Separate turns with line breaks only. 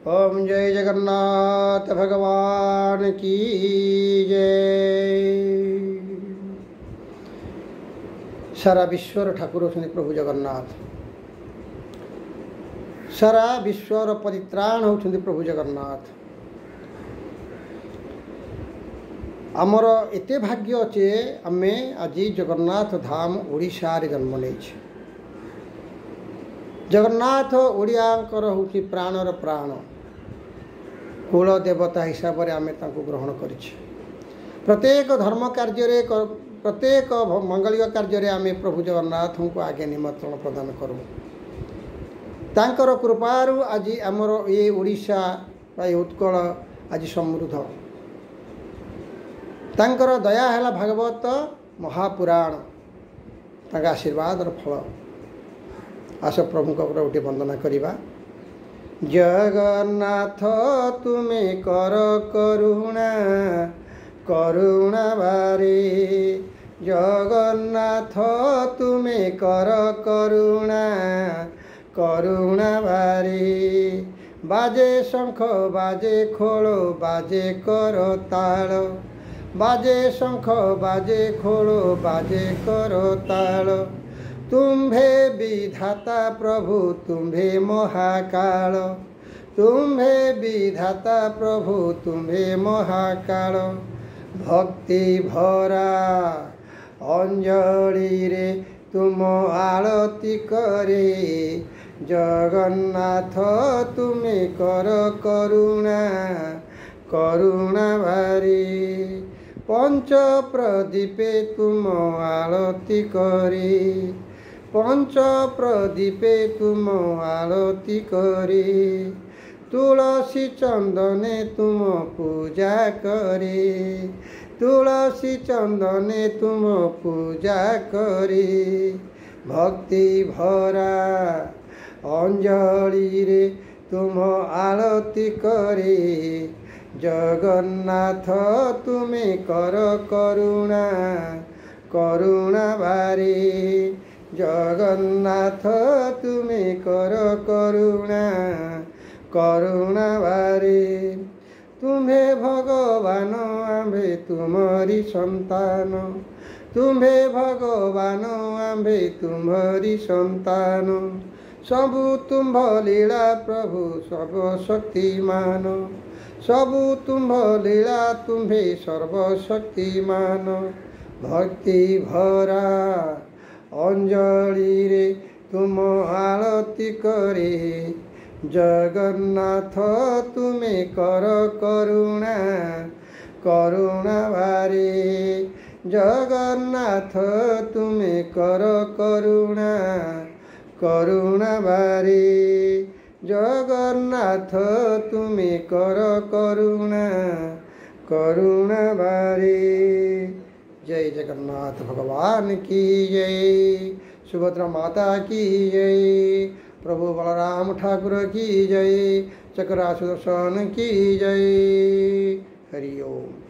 ओम जय जगन्नाथ भगवान की जय। सारा विश्वर ठाकुर होते प्रभु जगन्नाथ, सारा विश्वर परित्राण होते प्रभु जगन्नाथ। आमर एते भाग्य अच्छे आमे आज जगन्नाथ धाम ओडिशा रे जन्म नहीं। जगन्नाथ ओडियांकर होती प्राणर प्राण, कुल देवता हिसाब से आमे तांको ग्रहण करिछे। प्रत्येक धर्म कार्य, प्रत्येक मंगलिक कार्य आमे प्रभु जगन्नाथ को आगे निमंत्रण प्रदान करूँ। तांकर कृपारु आज आमर ये ओडिशा ये उत्कल आज समृद्ध। तांकर दया है भागवत महापुराण, तांका आशीर्वाद फल। आस प्रभु गोटे वंदना करिबा। जगन्नाथ तुमे कर करुणा करुणा बारे, जगन्नाथ तुमे कर करुणा करुणा बारे। बाजे शंख बाजे खोलो बाजे करो ताल, बाजे शंख बाजे खोलो बाजे करो ताल। तुम्भे विधाता प्रभु तुम्भे महाकाल, तुम्भे विधाता प्रभु तुम्भे महाकाल। भक्ति भरा अंजलि रे तुम आरती करे, जगन्नाथ तुमे कर करुणा करुणा बारे। पंच प्रदीपे तुम आरती करे, पंच प्रदीपे तुम आरती करे। तुलसी चंदने तुम पूजा करे, तुलसी चंदने तुम पूजा करे। भक्ति भरा अंजलि रे तुम आरती करे, जगन्नाथ तुमे कर करुणा करुणा बारे। जगन्नाथ तुमे कर करुणा करुणा बारे। तुम्हे भगवान आम्भे तुम्हारी संतान, तुम्हे भगवान आम्भे तुम्हारी संतान। सबु तुम्भ लीला प्रभु सब शक्तिमान, सबु तुम्भ लीला तुम्भे सर्वशक्तिमान। भक्ति भरा अंजलि रे तुम आरती करे, जगन्नाथ तुमे कर करुणा करुणा बारे। जगन्नाथ तुमे कर करुणा करुणा बारे। जगन्नाथ तुमे कर करुणा करुणा बारे। जय जगन्नाथ भगवान की जय, सुभद्रा माता की जय, प्रभु बलराम ठाकुर की जय, चक्रा सुदर्शन की जय। हरि ओम।